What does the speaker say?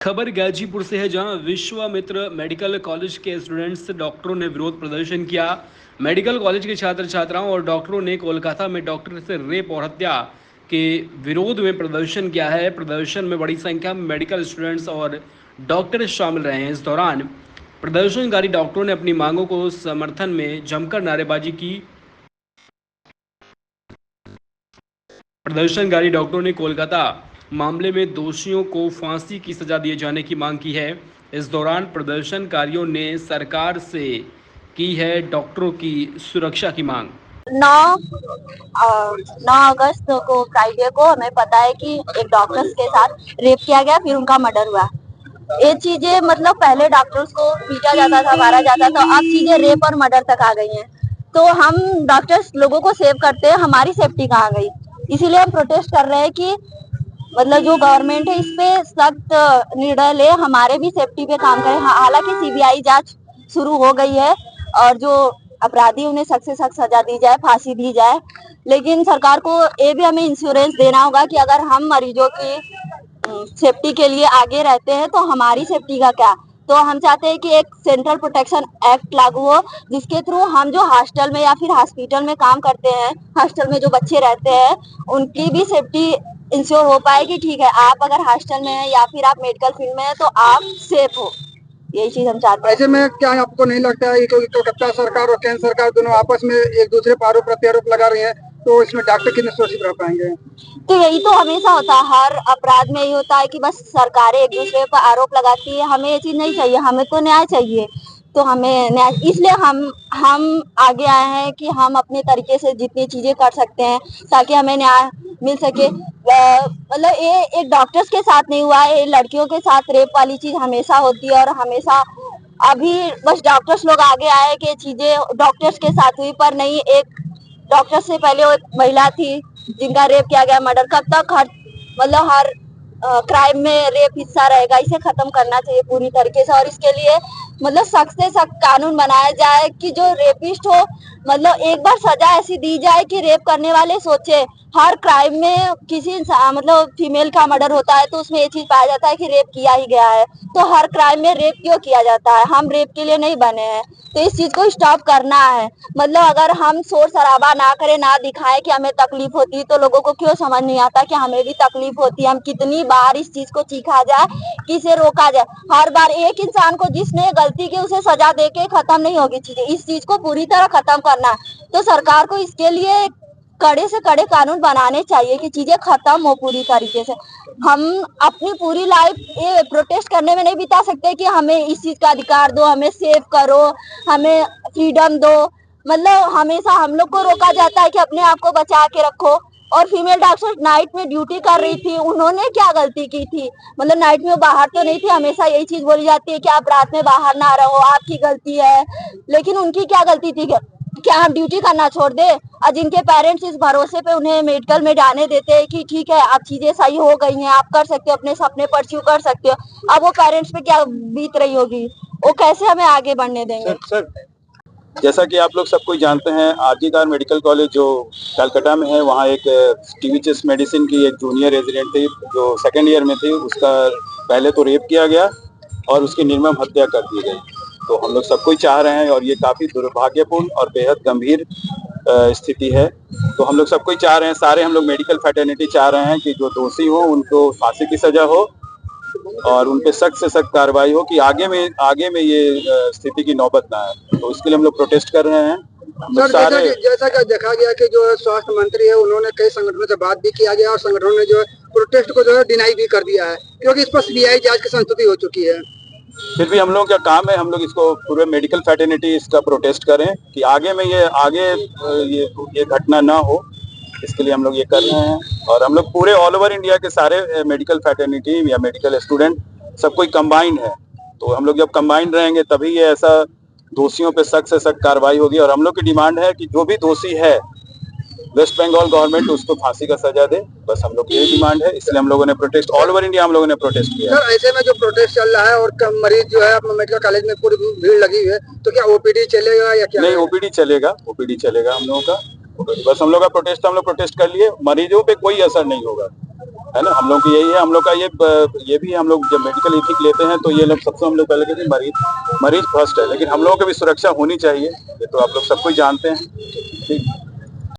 खबर गाजीपुर से है जहां विश्वामित्र मेडिकल कॉलेज के स्टूडेंट्स डॉक्टरों ने विरोध प्रदर्शन किया। मेडिकल कॉलेज के छात्र छात्राओं और डॉक्टरों ने कोलकाता में डॉक्टर से रेप और हत्या के विरोध में प्रदर्शन किया है। प्रदर्शन में बड़ी संख्या में मेडिकल स्टूडेंट्स और डॉक्टर शामिल रहे हैं। इस दौरान प्रदर्शनकारी डॉक्टरों ने अपनी मांगों को समर्थन में जमकर नारेबाजी की। प्रदर्शनकारी डॉक्टरों ने कोलकाता मामले में दोषियों को फांसी की सजा दिए जाने की मांग की है। इस दौरान प्रदर्शनकारियों ने सरकार से की है डॉक्टरों की सुरक्षा की मांग। 9 अगस्त को फ्राइडे को हमें पता है कि एक डॉक्टर्स के साथ रेप किया गया, फिर उनका मर्डर हुआ। ये चीजें मतलब पहले डॉक्टर्स को पीटा जाता था, मारा जाता था, अब चीजें रेप और मर्डर तक आ गई हैं। तो हम डॉक्टर्स लोगों को सेव करते हैं, हमारी सेफ्टी कहाँ गई? इसीलिए हम प्रोटेस्ट कर रहे हैं कि मतलब जो गवर्नमेंट है इस पे सख्त निर्णय ले, हमारे भी सेफ्टी पे काम करे। हालांकि सीबीआई जांच शुरू हो गई है और जो अपराधी उन्हें सख्त से सख्त सजा दी जाए, फांसी दी जाए। लेकिन सरकार को ये भी हमें इंश्योरेंस देना होगा कि अगर हम मरीजों की सेफ्टी के लिए आगे रहते हैं तो हमारी सेफ्टी का क्या? तो हम चाहते हैं कि एक सेंट्रल प्रोटेक्शन एक्ट लागू हो, जिसके थ्रू हम जो हॉस्टल में या फिर हॉस्पिटल में काम करते हैं, हॉस्टल में जो बच्चे रहते हैं, उनकी भी सेफ्टी इंश्योर हो पाए कि ठीक है, आप अगर हॉस्टल में हैं या फिर आप मेडिकल फील्ड में हैं तो आप सेफ हो। यही चीज हम चाहते हैं। ऐसे में क्या आपको नहीं लगता है कि कोलकाता सरकार और केंद्र सरकार दोनों आपस में एक दूसरे पर आरोप प्रत्यारोप लगा रही है, तो इसमें डॉक्टर कितने सुरक्षित रह पाएंगे? तो यही तो हमेशा होता है, हर अपराध में यही होता है कि बस सरकारें एक दूसरे पर आरोप लगाती है। हमें ये चीज नहीं चाहिए, हमें तो न्याय चाहिए। तो हमें न्याय, इसलिए हम आगे आए हैं कि हम अपने तरीके से जितनी चीजें कर सकते हैं ताकि हमें न्याय मिल सके। मतलब ये एक डॉक्टर्स के साथ नहीं हुआ है, ये लड़कियों के साथ रेप वाली चीज हमेशा होती है और हमेशा अभी बस डॉक्टर्स लोग आगे आए कि चीजें डॉक्टर्स के साथ हुई, पर नहीं, एक डॉक्टर से पहले वो एक महिला थी जिनका रेप किया गया, मर्डर। कब तक हर क्राइम में रेप हिस्सा रहेगा? इसे खत्म करना चाहिए पूरी तरीके से और इसके लिए मतलब सख्त से सख्त कानून बनाया जाए कि जो रेपिस्ट हो मतलब एक बार सजा ऐसी दी जाए कि रेप करने वाले सोचे। हर क्राइम में किसी मतलब फीमेल का मर्डर होता है तो उसमें ये चीज पाया जाता है कि रेप किया ही गया है, तो हर क्राइम में रेप क्यों किया जाता है? हम रेप के लिए नहीं बने हैं, तो इस चीज को स्टॉप करना है। मतलब अगर हम शोर शराबा ना करें, ना दिखाएं कि हमें तकलीफ होती है, तो लोगों को क्यों समझ नहीं आता कि हमें भी तकलीफ होती है? हम कितनी बार इस चीज को चीखा जाए कि इसे रोका जाए? हर बार एक इंसान को जिसने गलती की उसे सजा देके खत्म नहीं होगी चीजें, इस चीज को पूरी तरह खत्म करना है। तो सरकार को इसके लिए कड़े से कड़े कानून बनाने चाहिए कि चीजें खत्म हो पूरी तरीके से। हम अपनी पूरी लाइफ ये प्रोटेस्ट करने में नहीं बिता सकते कि हमें इस चीज का अधिकार दो, हमें सेव करो, हमें फ्रीडम दो। मतलब हमेशा हम लोग को रोका जाता है कि अपने आप को बचा के रखो। और फीमेल डॉक्टर नाइट में ड्यूटी कर रही थी, उन्होंने क्या गलती की थी? मतलब नाइट में वो बाहर तो नहीं थी। हमेशा यही चीज बोली जाती है कि आप रात में बाहर ना रहो, आपकी गलती है। लेकिन उनकी क्या गलती थी? क्या हम ड्यूटी करना छोड़ दे? और जिनके पेरेंट्स इस भरोसे पे उन्हें मेडिकल में जाने देते हैं कि ठीक है अब चीजें सही हो गई हैं, आप कर सकते हो, अपने सपने परस्यू कर सकते हो, अब वो पेरेंट्स पे क्या बीत रही होगी? वो कैसे हमें आगे बढ़ने देंगे? सर, जैसा कि आप लोग सब कोई जानते हैं, आरजी मेडिकल कॉलेज जो कलकत्ता में है, वहाँ एक टीवीएस मेडिसिन की एक जूनियर रेजिडेंट थी जो सेकेंड ईयर में थी। उसका पहले तो रेप किया गया और उसकी निर्मम हत्या कर दी गई। तो हम लोग सब कोई चाह रहे हैं और ये काफ़ी दुर्भाग्यपूर्ण और बेहद गंभीर स्थिति है। तो हम लोग सब कोई चाह रहे हैं, सारे हम लोग मेडिकल फैटर्निटी चाह रहे हैं कि जो दोषी हो उनको फांसी की सजा हो और उन पे सख्त से सख्त कार्रवाई हो कि आगे में ये स्थिति की नौबत ना आए। तो इसके लिए हम लोग प्रोटेस्ट कर रहे हैं। सर, जैसा कि देखा गया कि जो स्वास्थ्य मंत्री है उन्होंने कई संगठनों से बात भी किया गया और संगठनों ने जो है प्रोटेस्ट को जो है डिनाई भी कर दिया है, क्योंकि इस पर सीबीआई जांच की संस्तुति हो चुकी है। फिर भी हम लोग का काम है, हम लोग इसको पूरे मेडिकल फैटर्निटी इसका प्रोटेस्ट करें कि आगे में ये घटना ना हो। इसके लिए हम लोग ये कर रहे हैं और हम लोग पूरे ऑल ओवर इंडिया के सारे मेडिकल फैटर्निटी या मेडिकल स्टूडेंट सब कोई कंबाइंड है। तो हम लोग जब कंबाइंड रहेंगे तभी ये ऐसा दोषियों पे सख्त से सख्त कार्रवाई होगी। और हम लोग की डिमांड है कि जो भी दोषी है वेस्ट बंगाल गवर्नमेंट उसको फांसी का सजा दे, बस हम लोग यही डिमांड है। इसलिए हम लोगों ने प्रोटेस्ट ऑल ओवर इंडिया हम लोगों ने प्रोटेस्ट किया। सर, ऐसे में जो प्रोटेस्ट चल रहा है और मरीज जो है अपने मेडिकल कॉलेज में पूरी भीड़ लगी हुई है, तो क्या ओपीडी चलेगा या क्या? नहीं, ओपीडी चलेगा हम लोगों का। बस हम लोग का प्रोटेस्ट हम लोग प्रोटेस्ट कर लिए, मरीजों पे कोई असर नहीं होगा। है ना। हम लोग की यही है, हम लोग का ये भी हम लोग जब मेडिकल एथिक लेते हैं तो ये लोग सबसे हम लोग पहले कहते हैं मरीज फर्स्ट है, लेकिन हम लोगों की भी सुरक्षा होनी चाहिए, ये तो आप लोग सब कुछ जानते हैं। ठीक।